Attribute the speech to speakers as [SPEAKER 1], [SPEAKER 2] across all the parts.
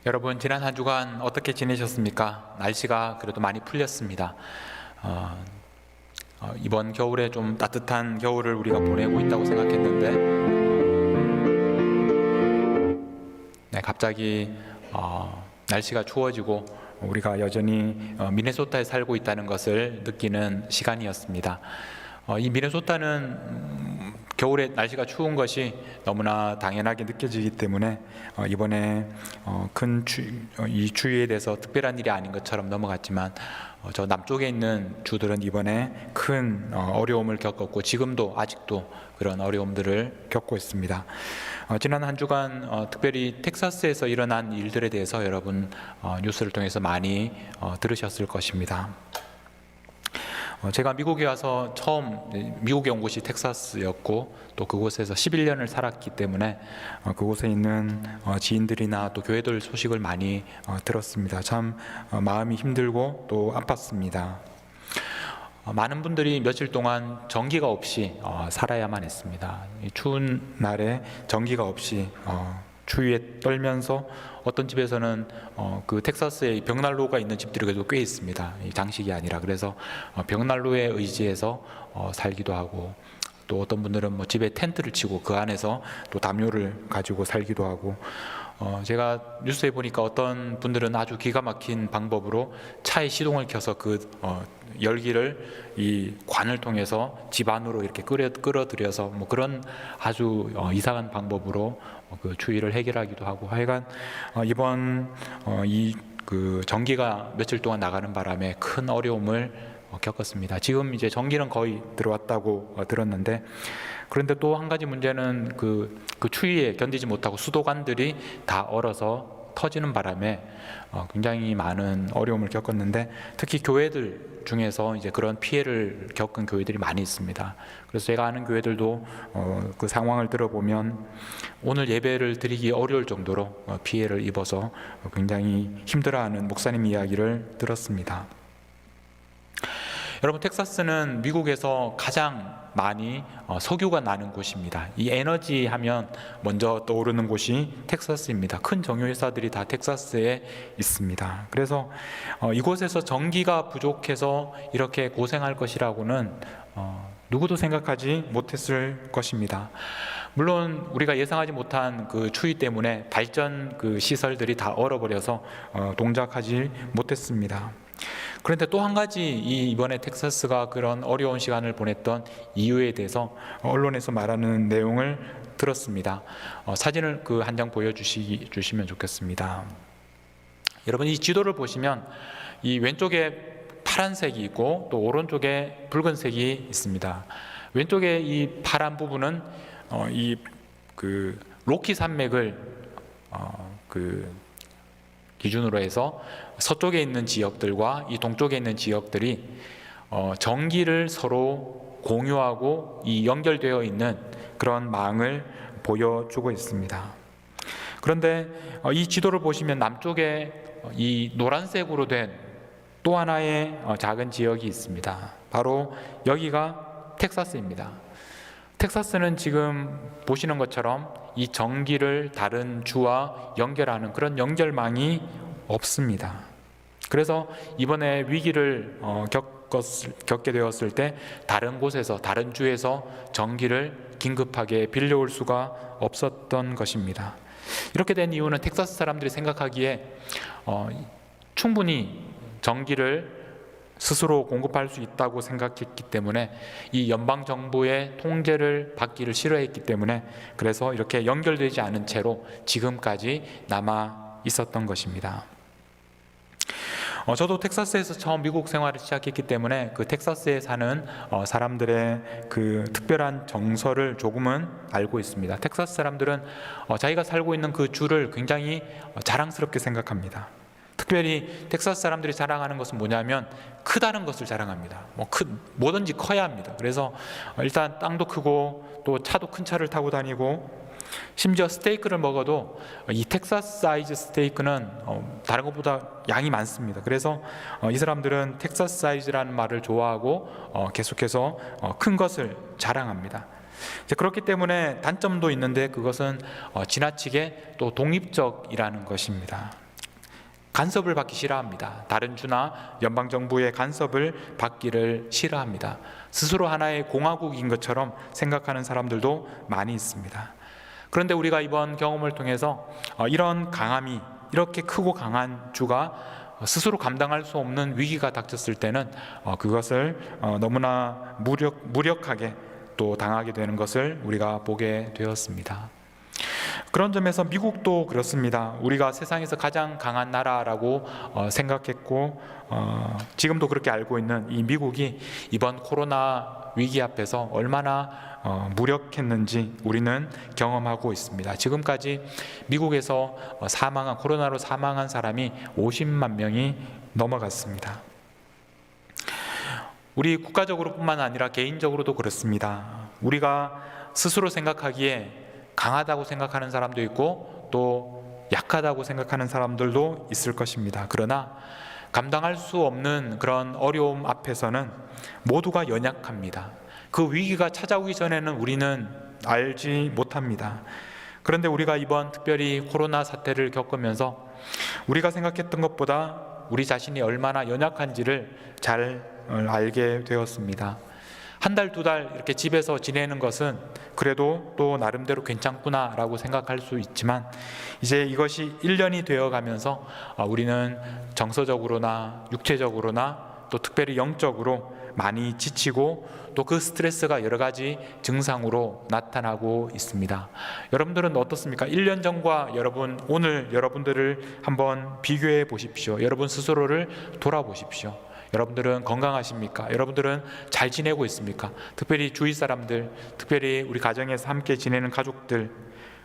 [SPEAKER 1] 여러분, 지난 한 주간 어떻게 지내셨습니까? 날씨가 그래도 많이 풀렸습니다. 이번 겨울에 좀 따뜻한 겨울을 우리가 보내고 있다고 생각했는데 갑자기 날씨가 추워지고 우리가 여전히 미네소타에 살고 있다는 것을 느끼는 시간이었습니다. 이 미네소타는 겨울에 날씨가 추운 것이 너무나 당연하게 느껴지기 때문에 이번에 이 추위에 대해서 특별한 일이 아닌 것처럼 넘어갔지만 저 남쪽에 있는 주들은 이번에 큰 어려움을 겪었고 지금도 아직도 그런 어려움들을 겪고 있습니다. 지난 한 주간 특별히 텍사스에서 일어난 일들에 대해서 여러분 뉴스를 통해서 많이 들으셨을 것입니다. 제가 미국에 와서 처음 미국에 온 곳이 텍사스였고 또 그곳에서 11년을 살았기 때문에 그곳에 있는 지인들이나 또 교회들 소식을 많이 들었습니다. 참 마음이 힘들고 또 아팠습니다. 많은 분들이 며칠 동안 전기가 없이 살아야만 했습니다. 이 추운 날에 전기가 없이 추위에 떨면서 어떤 집에서는 그 텍사스에 벽난로가 있는 집들이 그래도 꽤 있습니다. 장식이 아니라. 그래서 벽난로에 의지해서 살기도 하고 또 어떤 분들은 뭐 집에 텐트를 치고 그 안에서 또 담요를 가지고 살기도 하고 제가 뉴스에 보니까 어떤 분들은 아주 기가 막힌 방법으로 차에 시동을 켜서 그 열기를 이 관을 통해서 집 안으로 이렇게 끌어들여서 뭐 그런 아주 이상한 방법으로 그 추위를 해결하기도 하고 하여간 이번 그 전기가 며칠 동안 나가는 바람에 큰 어려움을 겪었습니다. 지금 이제 전기는 거의 들어왔다고 들었는데 그런데 또 한 가지 문제는 그 추위에 견디지 못하고 수도관들이 다 얼어서 터지는 바람에 굉장히 많은 어려움을 겪었는데 특히 교회들 중에서 이제 그런 피해를 겪은 교회들이 많이 있습니다. 그래서 제가 아는 교회들도 그 상황을 들어보면 오늘 예배를 드리기 어려울 정도로 피해를 입어서 굉장히 힘들어하는 목사님 이야기를 들었습니다. 여러분, 텍사스는 미국에서 가장 많이 석유가 나는 곳입니다. 이 에너지 하면 먼저 떠오르는 곳이 텍사스입니다. 큰 정유회사들이 다 텍사스에 있습니다. 그래서 이곳에서 전기가 부족해서 이렇게 고생할 것이라고는 누구도 생각하지 못했을 것입니다. 물론 우리가 예상하지 못한 그 추위 때문에 발전 그 시설들이 다 얼어버려서 동작하지 못했습니다. 그런데 또 한 가지 이번에 텍사스가 그런 어려운 시간을 보냈던 이유에 대해서 언론에서 말하는 내용을 들었습니다. 사진을 그 한 장 보여주시면 좋겠습니다. 여러분, 이 지도를 보시면 이 왼쪽에 파란색이 있고 또 오른쪽에 붉은색이 있습니다. 왼쪽에 이 파란 부분은 이 그 로키 산맥을 기준으로 해서 서쪽에 있는 지역들과 이 동쪽에 있는 지역들이 전기를 서로 공유하고 이 연결되어 있는 그런 망을 보여주고 있습니다. 그런데 이 지도를 보시면 남쪽에 이 노란색으로 된 또 하나의 작은 지역이 있습니다. 바로 여기가 텍사스입니다. 텍사스는 지금 보시는 것처럼 이 전기를 다른 주와 연결하는 그런 연결망이 없습니다. 그래서 이번에 위기를 겪게 되었을 때 다른 곳에서, 다른 주에서 전기를 긴급하게 빌려올 수가 없었던 것입니다. 이렇게 된 이유는 텍사스 사람들이 생각하기에 충분히 전기를 스스로 공급할 수 있다고 생각했기 때문에 이 연방정부의 통제를 받기를 싫어했기 때문에 그래서 이렇게 연결되지 않은 채로 지금까지 남아 있었던 것입니다. 저도 텍사스에서 처음 미국 생활을 시작했기 때문에 그 텍사스에 사는 사람들의 그 특별한 정서를 조금은 알고 있습니다. 텍사스 사람들은 자기가 살고 있는 그 주를 굉장히 자랑스럽게 생각합니다. 특별히 텍사스 사람들이 자랑하는 것은 뭐냐면 크다는 것을 자랑합니다. 뭐든지 커야 합니다. 그래서 일단 땅도 크고 또 차도 큰 차를 타고 다니고 심지어 스테이크를 먹어도 이 텍사스 사이즈 스테이크는 다른 것보다 양이 많습니다. 그래서 이 사람들은 텍사스 사이즈라는 말을 좋아하고 계속해서 큰 것을 자랑합니다. 그렇기 때문에 단점도 있는데 그것은 지나치게 또 독립적이라는 것입니다. 간섭을 받기 싫어합니다. 다른 주나 연방정부의 간섭을 받기를 싫어합니다. 스스로 하나의 공화국인 것처럼 생각하는 사람들도 많이 있습니다. 그런데 우리가 이번 경험을 통해서 이런 강함이, 이렇게 크고 강한 주가 스스로 감당할 수 없는 위기가 닥쳤을 때는 그것을 너무나 무력하게 또 당하게 되는 것을 우리가 보게 되었습니다. 그런 점에서 미국도 그렇습니다. 우리가 세상에서 가장 강한 나라라고 생각했고 지금도 그렇게 알고 있는 이 미국이 이번 코로나 위기 앞에서 얼마나 무력했는지 우리는 경험하고 있습니다. 지금까지 미국에서 코로나로 사망한 사람이 50만 명이 넘어갔습니다. 우리 국가적으로 뿐만 아니라 개인적으로도 그렇습니다. 우리가 스스로 생각하기에 강하다고 생각하는 사람도 있고 또 약하다고 생각하는 사람들도 있을 것입니다. 그러나 감당할 수 없는 그런 어려움 앞에서는 모두가 연약합니다. 그 위기가 찾아오기 전에는 우리는 알지 못합니다. 그런데 우리가 이번 특별히 코로나 사태를 겪으면서 우리가 생각했던 것보다 우리 자신이 얼마나 연약한지를 잘 알게 되었습니다. 한 달, 두 달 이렇게 집에서 지내는 것은 그래도 또 나름대로 괜찮구나라고 생각할 수 있지만 이제 이것이 1년이 되어가면서 우리는 정서적으로나 육체적으로나 또 특별히 영적으로 많이 지치고 또 그 스트레스가 여러 가지 증상으로 나타나고 있습니다. 여러분들은 어떻습니까? 1년 전과 오늘 여러분들을 한번 비교해 보십시오. 여러분 스스로를 돌아보십시오. 여러분들은 건강하십니까? 여러분들은 잘 지내고 있습니까? 특별히 주위 사람들, 특별히 우리 가정에서 함께 지내는 가족들,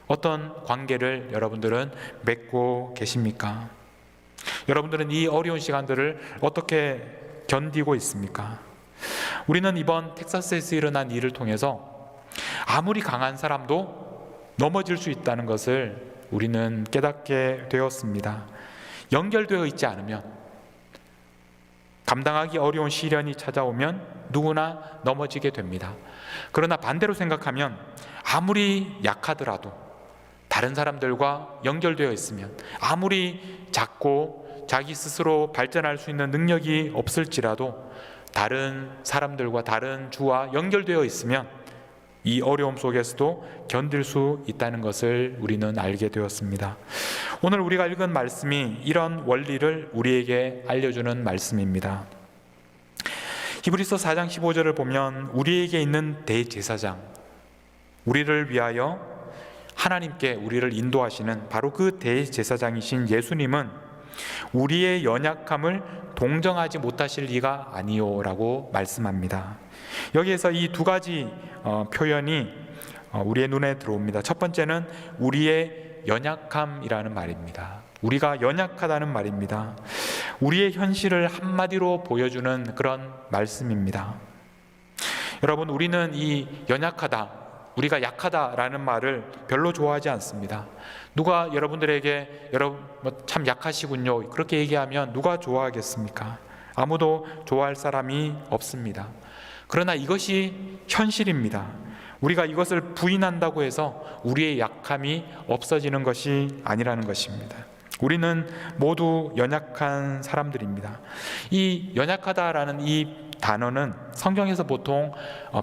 [SPEAKER 1] 어떤 관계를 여러분들은 맺고 계십니까? 여러분들은 이 어려운 시간들을 어떻게 견디고 있습니까? 우리는 이번 텍사스에서 일어난 일을 통해서 아무리 강한 사람도 넘어질 수 있다는 것을 우리는 깨닫게 되었습니다. 연결되어 있지 않으면, 감당하기 어려운 시련이 찾아오면 누구나 넘어지게 됩니다. 그러나 반대로 생각하면 아무리 약하더라도 다른 사람들과 연결되어 있으면, 아무리 작고 자기 스스로 발전할 수 있는 능력이 없을지라도 다른 사람들과 다른 주와 연결되어 있으면 이 어려움 속에서도 견딜 수 있다는 것을 우리는 알게 되었습니다. 오늘 우리가 읽은 말씀이 이런 원리를 우리에게 알려주는 말씀입니다. 히브리서 4장 15절을 보면 우리에게 있는 대제사장, 우리를 위하여 하나님께 우리를 인도하시는 바로 그 대제사장이신 예수님은 우리의 연약함을 동정하지 못하실 리가 아니오라고 말씀합니다. 여기에서 이 두 가지 표현이 우리의 눈에 들어옵니다. 첫 번째는 우리의 연약함이라는 말입니다. 우리가 연약하다는 말입니다. 우리의 현실을 한마디로 보여주는 그런 말씀입니다. 여러분, 우리는 이 연약하다, 우리가 약하다라는 말을 별로 좋아하지 않습니다. 누가 여러분들에게 참 약하시군요 그렇게 얘기하면 누가 좋아하겠습니까? 아무도 좋아할 사람이 없습니다. 그러나 이것이 현실입니다. 우리가 이것을 부인한다고 해서 우리의 약함이 없어지는 것이 아니라는 것입니다. 우리는 모두 연약한 사람들입니다. 이 연약하다라는 이 단어는 성경에서 보통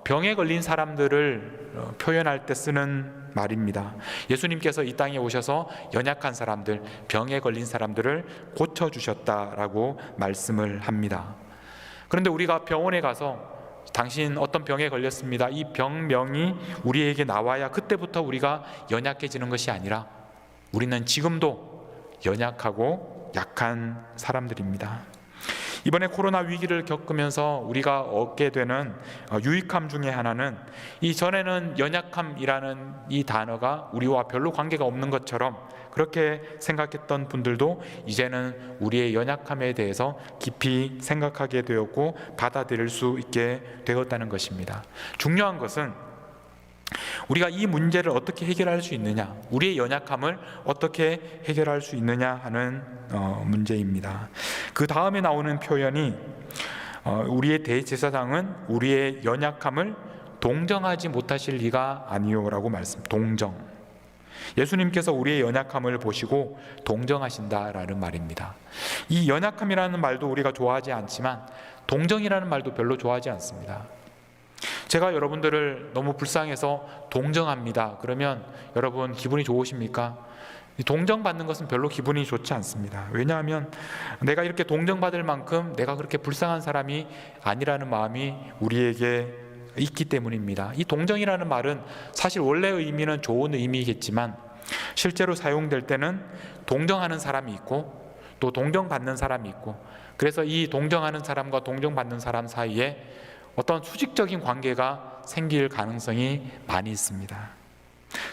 [SPEAKER 1] 병에 걸린 사람들을 표현할 때 쓰는 말입니다. 예수님께서 이 땅에 오셔서 연약한 사람들, 병에 걸린 사람들을 고쳐주셨다라고 말씀을 합니다. 그런데 우리가 병원에 가서 당신 어떤 병에 걸렸습니다, 이 병명이 우리에게 나와야 그때부터 우리가 연약해지는 것이 아니라 우리는 지금도 연약하고 약한 사람들입니다. 이번에 코로나 위기를 겪으면서 우리가 얻게 되는 유익함 중에 하나는 이전에는 연약함이라는 이 단어가 우리와 별로 관계가 없는 것처럼 그렇게 생각했던 분들도 이제는 우리의 연약함에 대해서 깊이 생각하게 되었고 받아들일 수 있게 되었다는 것입니다. 중요한 것은 우리가 이 문제를 어떻게 해결할 수 있느냐, 우리의 연약함을 어떻게 해결할 수 있느냐 하는 문제입니다. 그 다음에 나오는 표현이 우리의 대제사장은 우리의 연약함을 동정하지 못하실 리가 아니오라고 말씀. 동정. 예수님께서 우리의 연약함을 보시고 동정하신다라는 말입니다. 이 연약함이라는 말도 우리가 좋아하지 않지만 동정이라는 말도 별로 좋아하지 않습니다. 제가 여러분들을 너무 불쌍해서 동정합니다. 그러면 여러분 기분이 좋으십니까? 동정받는 것은 별로 기분이 좋지 않습니다. 왜냐하면 내가 이렇게 동정받을 만큼 내가 그렇게 불쌍한 사람이 아니라는 마음이 우리에게 있기 때문입니다. 이 동정이라는 말은 사실 원래의 의미는 좋은 의미겠지만 실제로 사용될 때는 동정하는 사람이 있고 또 동정받는 사람이 있고, 그래서 이 동정하는 사람과 동정받는 사람 사이에 어떤 수직적인 관계가 생길 가능성이 많이 있습니다.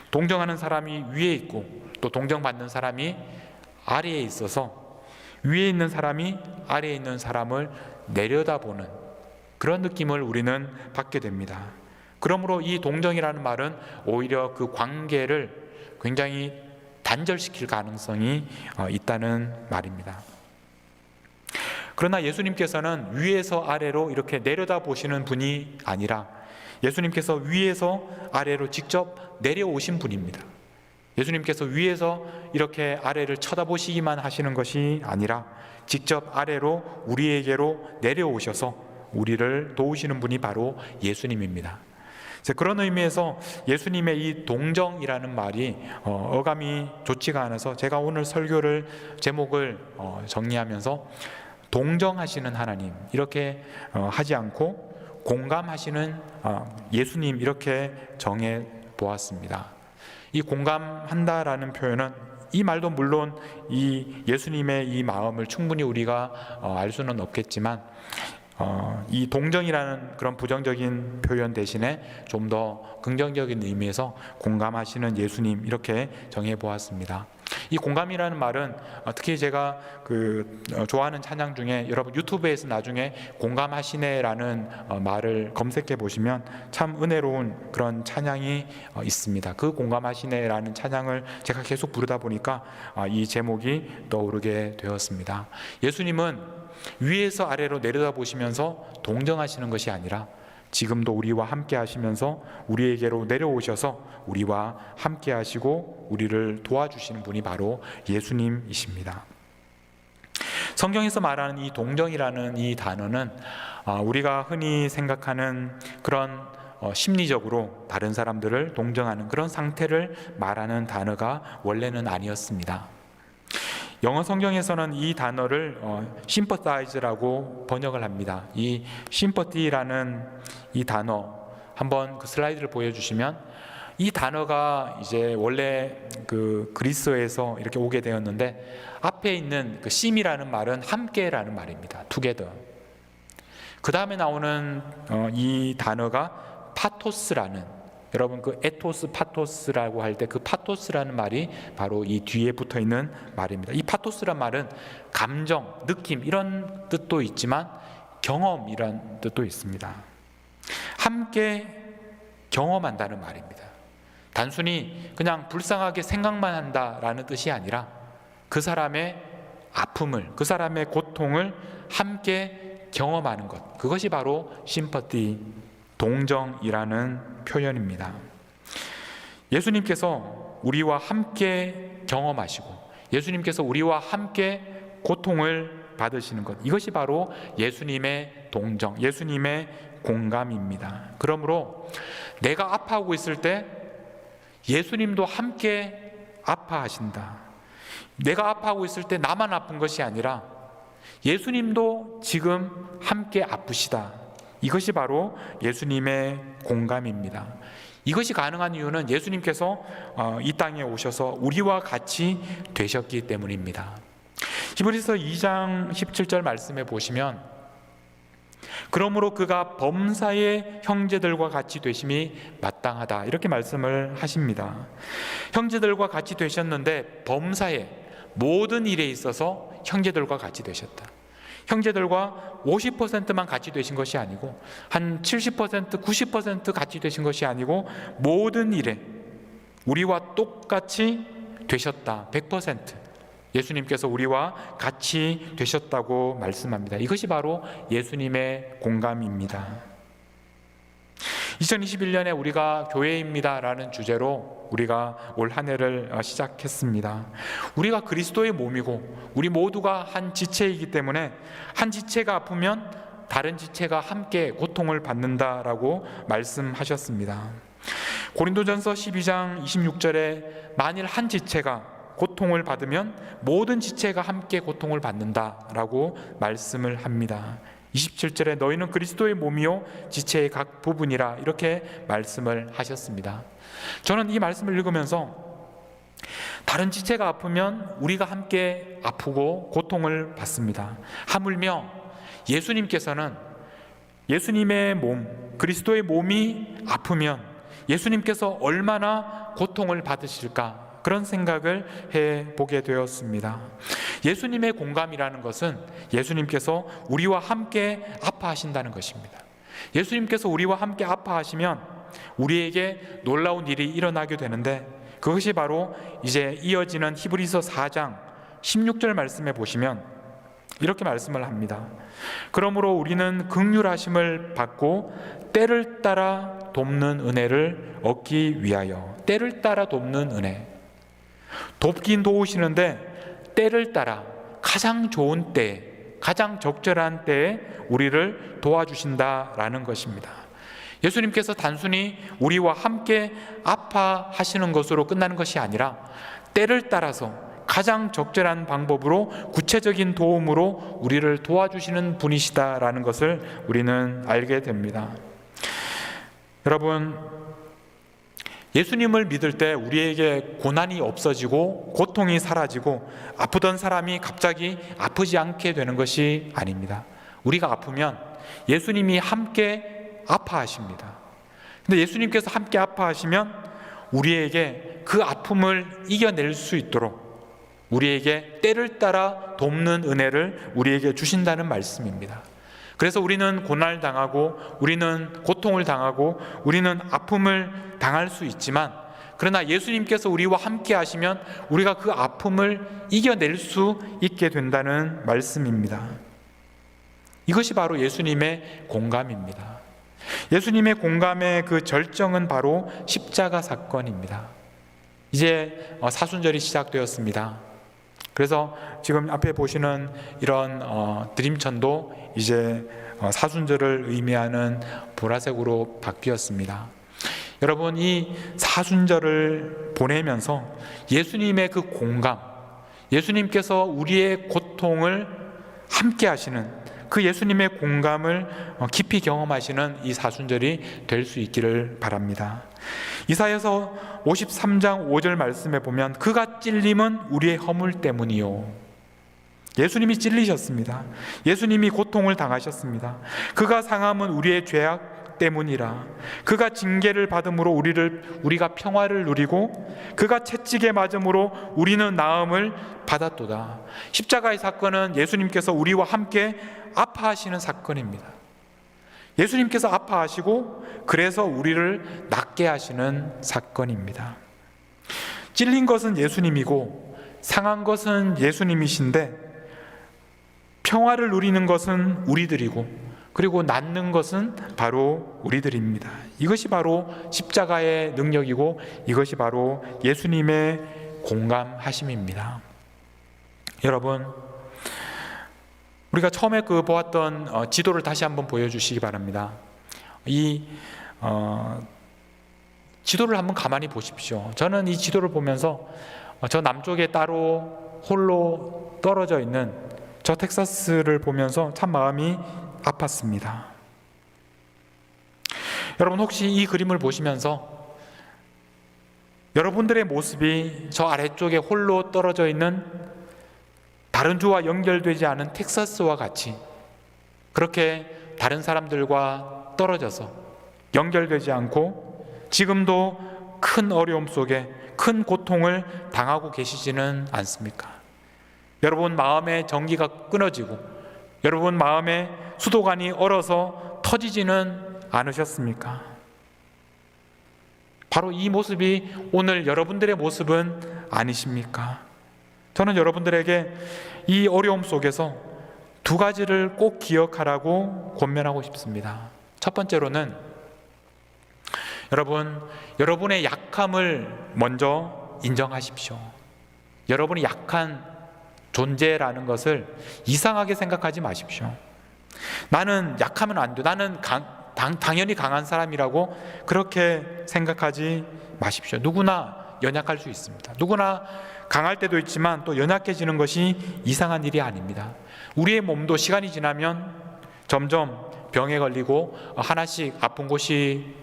[SPEAKER 1] 동정하는 사람이 위에 있고 또 동정받는 사람이 아래에 있어서 위에 있는 사람이 아래에 있는 사람을 내려다보는 그런 느낌을 우리는 받게 됩니다. 그러므로 이 동정이라는 말은 오히려 그 관계를 굉장히 단절시킬 가능성이 있다는 말입니다. 그러나 예수님께서는 위에서 아래로 이렇게 내려다보시는 분이 아니라 예수님께서 위에서 아래로 직접 내려오신 분입니다. 예수님께서 위에서 이렇게 아래를 쳐다보시기만 하시는 것이 아니라 직접 아래로 우리에게로 내려오셔서 우리를 도우시는 분이 바로 예수님입니다. 그런 의미에서 예수님의 이 동정이라는 말이 어감이 좋지가 않아서 제가 오늘 설교를 제목을 정리하면서 동정하시는 하나님 이렇게 하지 않고 공감하시는 예수님 이렇게 정해 보았습니다. 이 공감한다라는 표현은 이 말도 물론 이 예수님의 이 마음을 충분히 우리가 알 수는 없겠지만 이 동정이라는 그런 부정적인 표현 대신에 좀 더 긍정적인 의미에서 공감하시는 예수님 이렇게 정해 보았습니다. 이 공감이라는 말은 특히 제가 좋아하는 찬양 중에 여러분 유튜브에서 나중에 공감하시네라는 말을 검색해 보시면 참 은혜로운 그런 찬양이 있습니다. 그 공감하시네라는 찬양을 제가 계속 부르다 보니까 이 제목이 떠오르게 되었습니다. 예수님은 위에서 아래로 내려다보시면서 동정하시는 것이 아니라 지금도 우리와 함께 하시면서 우리에게로 내려오셔서 우리와 함께 하시고 우리를 도와주시는 분이 바로 예수님이십니다. 성경에서 말하는 이 동정이라는 이 단어는 우리가 흔히 생각하는 그런 심리적으로 다른 사람들을 동정하는 그런 상태를 말하는 단어가 원래는 아니었습니다. 영어 성경에서는 이 단어를 sympathize라고 번역을 합니다. 이 sympathy라는 이 단어 한번 그 슬라이드를 보여주시면 이 단어가 이제 원래 그 그리스어에서 이렇게 오게 되었는데 앞에 있는 그 심이라는 말은 함께라는 말입니다. together. 그 다음에 나오는 이 단어가 파토스라는, 여러분 그 에토스 파토스라고 할 때 그 파토스라는 말이 바로 이 뒤에 붙어 있는 말입니다. 이 파토스란 말은 감정, 느낌 이런 뜻도 있지만 경험이란 뜻도 있습니다. 함께 경험한다는 말입니다. 단순히 그냥 불쌍하게 생각만 한다라는 뜻이 아니라 그 사람의 아픔을, 그 사람의 고통을 함께 경험하는 것, 그것이 바로 심퍼티, 동정이라는 표현입니다. 예수님께서 우리와 함께 경험하시고 예수님께서 우리와 함께 고통을 받으시는 것, 이것이 바로 예수님의 동정, 예수님의 공감입니다. 그러므로 내가 아파하고 있을 때 예수님도 함께 아파하신다. 내가 아파하고 있을 때 나만 아픈 것이 아니라 예수님도 지금 함께 아프시다. 이것이 바로 예수님의 공감입니다. 이것이 가능한 이유는 예수님께서 이 땅에 오셔서 우리와 같이 되셨기 때문입니다. 히브리서 2장 17절 말씀에 보시면 그러므로 그가 범사의 형제들과 같이 되심이 마땅하다 이렇게 말씀을 하십니다. 형제들과 같이 되셨는데 범사의 모든 일에 있어서 형제들과 같이 되셨다. 형제들과 50%만 같이 되신 것이 아니고 한 70%, 90% 같이 되신 것이 아니고 모든 일에 우리와 똑같이 되셨다. 100% 예수님께서 우리와 같이 되셨다고 말씀합니다. 이것이 바로 예수님의 공감입니다. 2021년에 우리가 교회입니다라는 주제로 우리가 올 한 해를 시작했습니다. 우리가 그리스도의 몸이고 우리 모두가 한 지체이기 때문에 한 지체가 아프면 다른 지체가 함께 고통을 받는다라고 말씀하셨습니다. 고린도전서 12장 26절에 만일 한 지체가 고통을 받으면 모든 지체가 함께 고통을 받는다라고 말씀을 합니다. 27절에 너희는 그리스도의 몸이요 지체의 각 부분이라 이렇게 말씀을 하셨습니다. 저는 이 말씀을 읽으면서 다른 지체가 아프면 우리가 함께 아프고 고통을 받습니다. 하물며 예수님께서는 예수님의 몸, 그리스도의 몸이 아프면 예수님께서 얼마나 고통을 받으실까, 그런 생각을 해보게 되었습니다. 예수님의 공감이라는 것은 예수님께서 우리와 함께 아파하신다는 것입니다. 예수님께서 우리와 함께 아파하시면 우리에게 놀라운 일이 일어나게 되는데, 그것이 바로 이제 이어지는 히브리서 4장 16절 말씀에 보시면 이렇게 말씀을 합니다. 그러므로 우리는 긍휼하심을 받고 때를 따라 돕는 은혜를 얻기 위하여. 때를 따라 돕는 은혜, 돕긴 도우시는데 때를 따라 가장 좋은 때에, 가장 적절한 때에 우리를 도와주신다라는 것입니다. 예수님께서 단순히 우리와 함께 아파하시는 것으로 끝나는 것이 아니라 때를 따라서 가장 적절한 방법으로 구체적인 도움으로 우리를 도와주시는 분이시다라는 것을 우리는 알게 됩니다. 여러분, 예수님을 믿을 때 우리에게 고난이 없어지고 고통이 사라지고 아프던 사람이 갑자기 아프지 않게 되는 것이 아닙니다. 우리가 아프면 예수님이 함께 아파하십니다. 근데 예수님께서 함께 아파하시면 우리에게 그 아픔을 이겨낼 수 있도록 우리에게 때를 따라 돕는 은혜를 우리에게 주신다는 말씀입니다. 그래서 우리는 고난을 당하고 우리는 고통을 당하고 우리는 아픔을 당할 수 있지만, 그러나 예수님께서 우리와 함께 하시면 우리가 그 아픔을 이겨낼 수 있게 된다는 말씀입니다. 이것이 바로 예수님의 공감입니다. 예수님의 공감의 그 절정은 바로 십자가 사건입니다. 이제 사순절이 시작되었습니다. 그래서 지금 앞에 보시는 이런 드림천도 이제 사순절을 의미하는 보라색으로 바뀌었습니다. 여러분, 이 사순절을 보내면서 예수님의 그 공감, 예수님께서 우리의 고통을 함께 하시는 그 예수님의 공감을 깊이 경험하시는 이 사순절이 될 수 있기를 바랍니다. 이사야서 53장 5절 말씀에 보면 그가 찔림은 우리의 허물 때문이요. 예수님이 찔리셨습니다. 예수님이 고통을 당하셨습니다. 그가 상함은 우리의 죄악 때문이라. 그가 징계를 받음으로 우리가 평화를 누리고 그가 채찍에 맞음으로 우리는 나음을 받았도다. 십자가의 사건은 예수님께서 우리와 함께 아파하시는 사건입니다. 예수님께서 아파하시고 그래서 우리를 낫게 하시는 사건입니다. 찔린 것은 예수님이고 상한 것은 예수님이신데 평화를 누리는 것은 우리들이고 그리고 낫는 것은 바로 우리들입니다. 이것이 바로 십자가의 능력이고 이것이 바로 예수님의 공감하심입니다. 여러분, 우리가 처음에 보았던 지도를 다시 한번 보여주시기 바랍니다. 이 지도를 한번 가만히 보십시오. 저는 이 지도를 보면서 저 남쪽에 따로 홀로 떨어져 있는 저 텍사스를 보면서 참 마음이 아팠습니다. 여러분, 혹시 이 그림을 보시면서 여러분들의 모습이 저 아래쪽에 홀로 떨어져 있는 다른 주와 연결되지 않은 텍사스와 같이 그렇게 다른 사람들과 떨어져서 연결되지 않고 지금도 큰 어려움 속에 큰 고통을 당하고 계시지는 않습니까? 여러분 마음의 전기가 끊어지고 여러분 마음의 수도관이 얼어서 터지지는 않으셨습니까? 바로 이 모습이 오늘 여러분들의 모습은 아니십니까? 저는 여러분들에게 이 어려움 속에서 두 가지를 꼭 기억하라고 권면하고 싶습니다. 첫 번째로는 여러분, 여러분의 약함을 먼저 인정하십시오. 여러분이 약한 존재라는 것을 이상하게 생각하지 마십시오. 나는 약하면 안 돼. 나는 당연히 강한 사람이라고 그렇게 생각하지 마십시오. 누구나 연약할 수 있습니다. 누구나 강할 때도 있지만 또 연약해지는 것이 이상한 일이 아닙니다. 우리의 몸도 시간이 지나면 점점 병에 걸리고 하나씩 아픈 곳이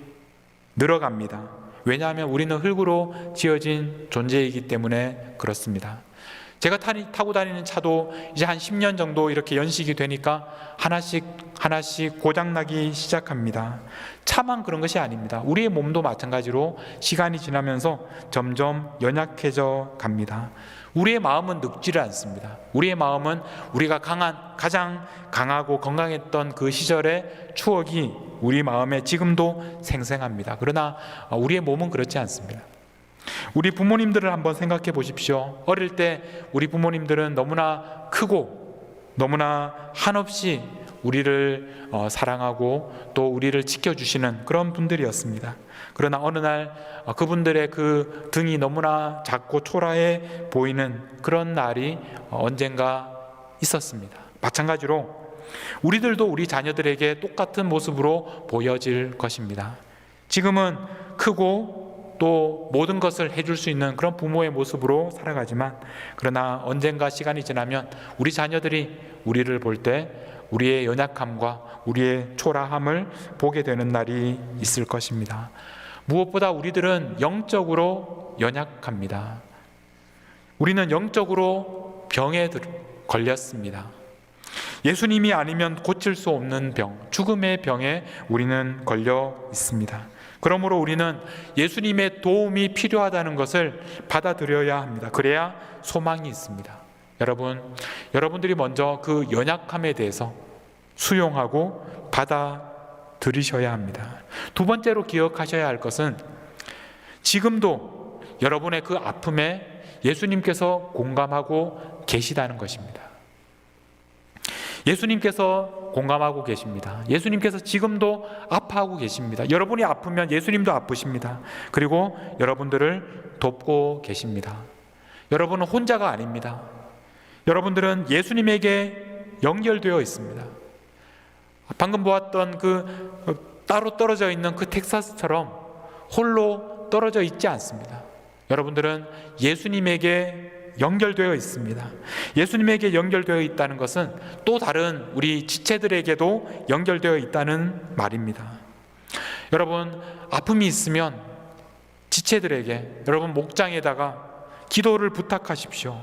[SPEAKER 1] 늘어갑니다. 왜냐하면 우리는 흙으로 지어진 존재이기 때문에 그렇습니다. 제가 타고 다니는 차도 이제 한 10년 정도 이렇게 연식이 되니까 하나씩 고장나기 시작합니다. 차만 그런 것이 아닙니다. 우리의 몸도 마찬가지로 시간이 지나면서 점점 연약해져 갑니다. 우리의 마음은 늙지를 않습니다. 우리의 마음은 우리가 가장 강하고 건강했던 그 시절의 추억이 우리 마음에 지금도 생생합니다. 그러나 우리의 몸은 그렇지 않습니다. 우리 부모님들을 한번 생각해 보십시오. 어릴 때 우리 부모님들은 너무나 크고 너무나 한없이 우리를 사랑하고 또 우리를 지켜주시는 그런 분들이었습니다. 그러나 어느 날 그분들의 그 등이 너무나 작고 초라해 보이는 그런 날이 언젠가 있었습니다. 마찬가지로 우리들도 우리 자녀들에게 똑같은 모습으로 보여질 것입니다. 지금은 크고 또 모든 것을 해줄 수 있는 그런 부모의 모습으로 살아가지만, 그러나 언젠가 시간이 지나면 우리 자녀들이 우리를 볼 때 우리의 연약함과 우리의 초라함을 보게 되는 날이 있을 것입니다. 무엇보다 우리들은 영적으로 연약합니다. 우리는 영적으로 병에 걸렸습니다. 예수님이 아니면 고칠 수 없는 병, 죽음의 병에 우리는 걸려 있습니다. 그러므로 우리는 예수님의 도움이 필요하다는 것을 받아들여야 합니다. 그래야 소망이 있습니다. 여러분들이 먼저 그 연약함에 대해서 수용하고 받아들이셔야 합니다. 두 번째로 기억하셔야 할 것은 지금도 여러분의 그 아픔에 예수님께서 공감하고 계시다는 것입니다. 예수님께서 공감하고 계십니다. 예수님께서 지금도 아파하고 계십니다. 여러분이 아프면 예수님도 아프십니다. 그리고 여러분들을 돕고 계십니다. 여러분은 혼자가 아닙니다. 여러분들은 예수님에게 연결되어 있습니다. 방금 보았던 그 따로 떨어져 있는 그 텍사스처럼 홀로 떨어져 있지 않습니다. 여러분들은 예수님에게 연결되어 있습니다. 예수님에게 연결되어 있다는 것은 또 다른 우리 지체들에게도 연결되어 있다는 말입니다. 여러분, 아픔이 있으면 지체들에게, 여러분 목장에다가 기도를 부탁하십시오.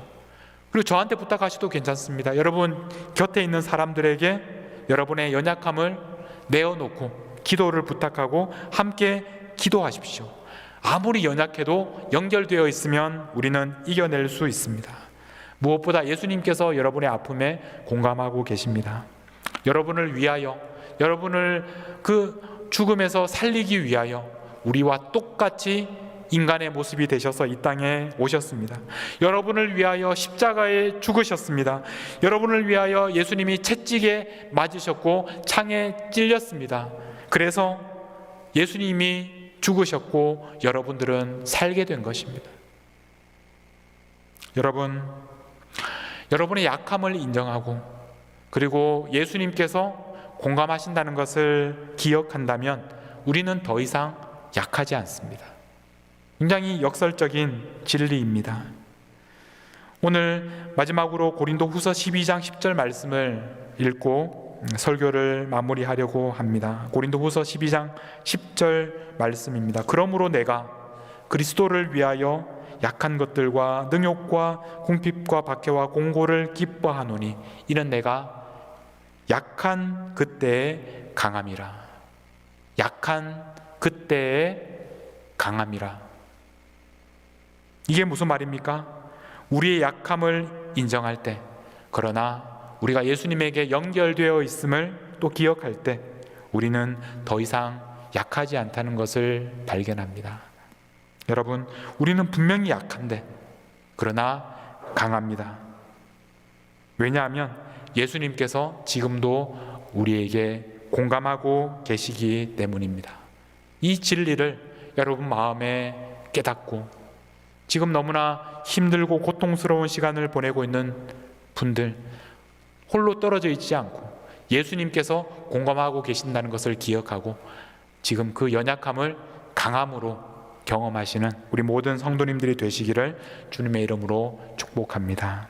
[SPEAKER 1] 그리고 저한테 부탁하셔도 괜찮습니다. 여러분 곁에 있는 사람들에게 여러분의 연약함을 내어놓고 기도를 부탁하고 함께 기도하십시오. 아무리 연약해도 연결되어 있으면 우리는 이겨낼 수 있습니다. 무엇보다 예수님께서 여러분의 아픔에 공감하고 계십니다. 여러분을 위하여, 여러분을 그 죽음에서 살리기 위하여 우리와 똑같이 인간의 모습이 되셔서 이 땅에 오셨습니다. 여러분을 위하여 십자가에 죽으셨습니다. 여러분을 위하여 예수님이 채찍에 맞으셨고 창에 찔렸습니다. 그래서 예수님이 죽으셨고 여러분들은 살게 된 것입니다. 여러분의 약함을 인정하고 그리고 예수님께서 공감하신다는 것을 기억한다면 우리는 더 이상 약하지 않습니다. 굉장히 역설적인 진리입니다. 오늘 마지막으로 고린도후서 12장 10절 말씀을 읽고 설교를 마무리하려고 합니다. 고린도후서 12장 10절 말씀입니다. 그러므로 내가 그리스도를 위하여 약한 것들과 능욕과 궁핍과 박해와 공고를 기뻐하노니 이는 내가 약한 그때의 강함이라. 약한 그때의 강함이라. 이게 무슨 말입니까? 우리의 약함을 인정할 때, 그러나 우리가 예수님에게 연결되어 있음을 또 기억할 때 우리는 더 이상 약하지 않다는 것을 발견합니다. 여러분, 우리는 분명히 약한데 그러나 강합니다. 왜냐하면 예수님께서 지금도 우리에게 공감하고 계시기 때문입니다. 이 진리를 여러분 마음에 깨닫고 지금 너무나 힘들고 고통스러운 시간을 보내고 있는 분들, 홀로 떨어져 있지 않고 예수님께서 공감하고 계신다는 것을 기억하고 지금 그 연약함을 강함으로 경험하시는 우리 모든 성도님들이 되시기를 주님의 이름으로 축복합니다.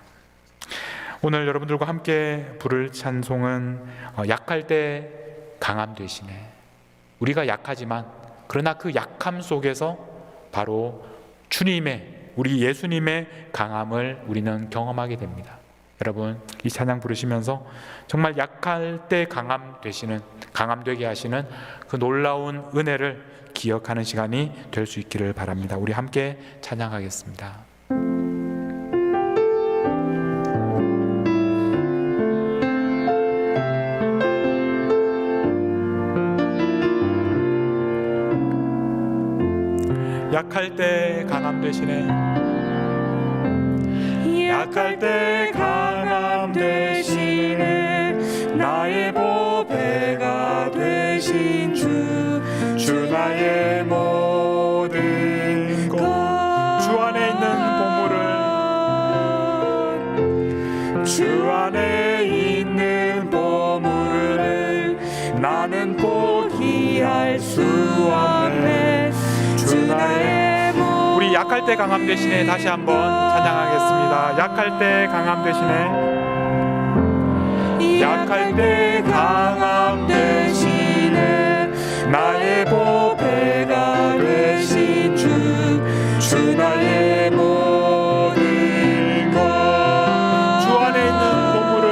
[SPEAKER 1] 오늘 여러분들과 함께 부를 찬송은 약할 때 강함 되시네. 우리가 약하지만 그러나 그 약함 속에서 바로 주님의, 우리 예수님의 강함을 우리는 경험하게 됩니다. 여러분, 이 찬양 부르시면서 정말 약할 때 강함 되게 하시는 그 놀라운 은혜를 기억하는 시간이 될 수 있기를 바랍니다. 우리 함께 찬양하겠습니다. 약할 때 강함 되시네. 약할 때 강함 되시네. 나의 보배가 되신 주 나의 모든 것. 주 안에 있는 보물을, 주 안에 있는 보물을 나는 포기할 수 없네. 주 나의 모든. 우리 약할 때 강함 되시네 다시 한번 찬양하겠습니다. 약할 때 강함 되시네. 약할 때 강함 되시네. 나의 보배가 되신 주 나의 모든 것. 주 안에 있는 보물을,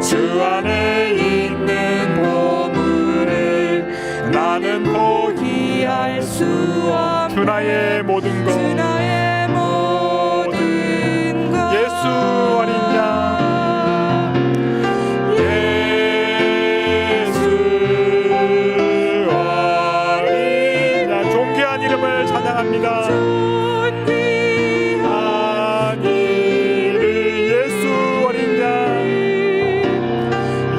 [SPEAKER 1] 주 안에 있는 보물을 나는 포기할 수 없네. 주 나의 모든 것, 주 나의 모든 것. 예수 어린 양, 찬양합니다. 존귀한 이름 예수 어린 양,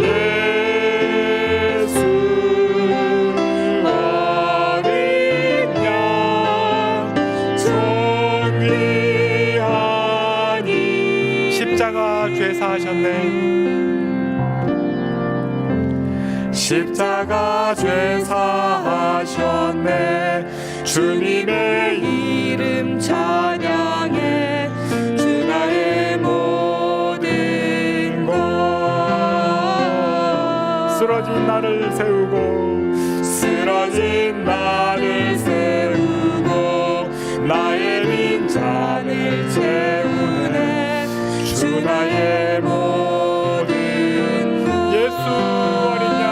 [SPEAKER 1] 예수 어린 양, 존귀한 이름. 십자가 죄 사하셨네. 십자가 죄 사하셨네. 주님의 이름 찬양해. 주 나의 모든 것. 쓰러진 나를 세우고, 쓰러진 나를 세우고 나의 빈잔을 채우네. 주 나의 모든 것. 예수 어린 양,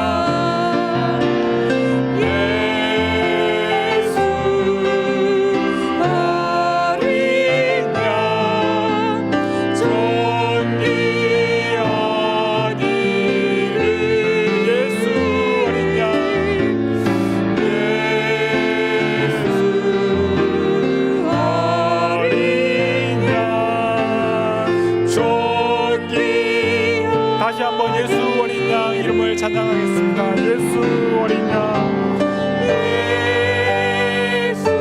[SPEAKER 1] 다시 한번 예수 어린 양 이름을 찬양하겠습니다. 예수 어린 양, 예수 어린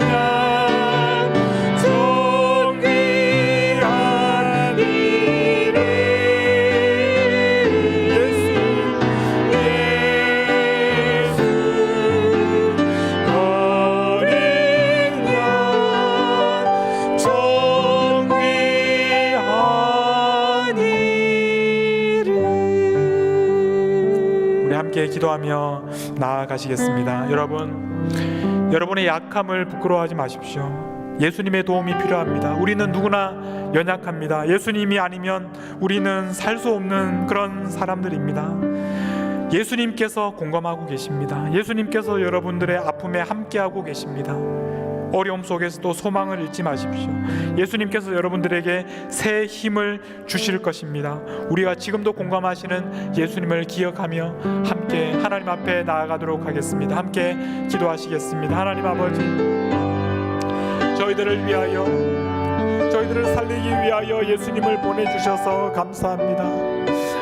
[SPEAKER 1] 양, 존귀한 이름. 예수, 예수 어린 양, 함께 기도하며 나아가시겠습니다. 여러분의 약함을 부끄러워하지 마십시오. 예수님의 도움이 필요합니다. 우리는 누구나 연약합니다. 예수님이 아니면 우리는 살 수 없는 그런 사람들입니다. 예수님께서 공감하고 계십니다. 예수님께서 여러분들의 아픔에 함께하고 계십니다. 어려움 속에서도 소망을 잃지 마십시오. 예수님께서 여러분들에게 새 힘을 주실 것입니다. 우리가 지금도 공감하시는 예수님을 기억하며 함께 하나님 앞에 나아가도록 하겠습니다. 함께 기도하시겠습니다. 하나님 아버지, 저희들을 위하여, 저희들을 살리기 위하여 예수님을 보내주셔서 감사합니다.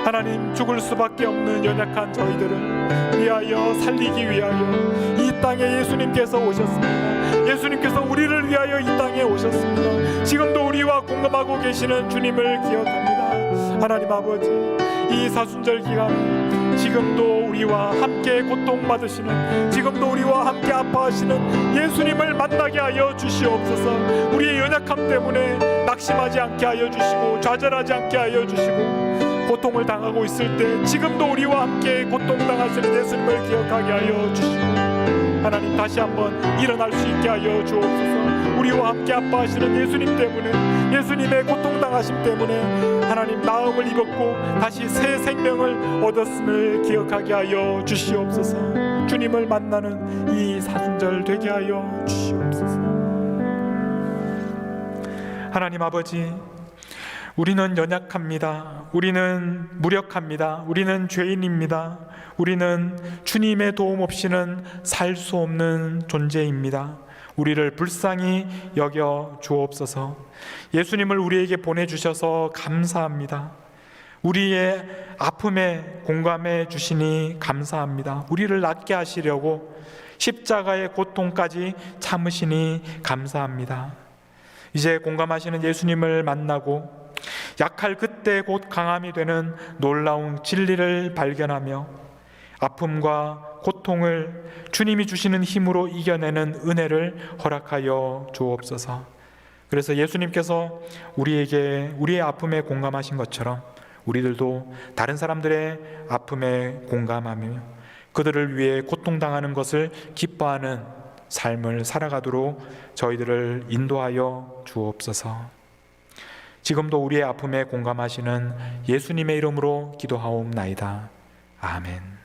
[SPEAKER 2] 하나님, 죽을 수밖에 없는 연약한 저희들을 위하여 살리기 위하여 이 땅에 예수님께서 오셨습니다. 예수님께서 우리를 위하여 이 땅에 오셨습니다. 지금도 우리와 공감하고 계시는 주님을 기억합니다. 하나님 아버지, 이 사순절 기간에 지금도 우리와 함께 고통받으시는, 지금도 우리와 함께 아파하시는 예수님을 만나게 하여 주시옵소서. 우리의 연약함 때문에 낙심하지 않게 하여 주시고 좌절하지 않게 하여 주시고, 고통을 당하고 있을 때 지금도 우리와 함께 고통당하시는 예수님을 기억하게 하여 주시고, 하나님 다시 한번 일어날 수 있게 하여 주옵소서. 우리와 함께 아파하시는 예수님 때문에, 예수님의 고통당하심 때문에 하나님 나음을 입었고 다시 새 생명을 얻었음을 기억하게 하여 주시옵소서. 주님을 만나는 이 사순절 되게 하여 주시옵소서. 하나님 아버지, 우리는 연약합니다. 우리는 무력합니다. 우리는 죄인입니다. 우리는 주님의 도움 없이는 살 수 없는 존재입니다. 우리를 불쌍히 여겨 주옵소서. 예수님을 우리에게 보내주셔서 감사합니다. 우리의 아픔에 공감해 주시니 감사합니다. 우리를 낫게 하시려고 십자가의 고통까지 참으시니 감사합니다. 이제 공감하시는 예수님을 만나고 약할 그때 곧 강함이 되는 놀라운 진리를 발견하며 아픔과 고통을 주님이 주시는 힘으로 이겨내는 은혜를 허락하여 주옵소서. 그래서 예수님께서 우리에게 우리의 아픔에 공감하신 것처럼 우리들도 다른 사람들의 아픔에 공감하며 그들을 위해 고통당하는 것을 기뻐하는 삶을 살아가도록 저희들을 인도하여 주옵소서. 지금도 우리의 아픔에 공감하시는 예수님의 이름으로 기도하옵나이다. 아멘.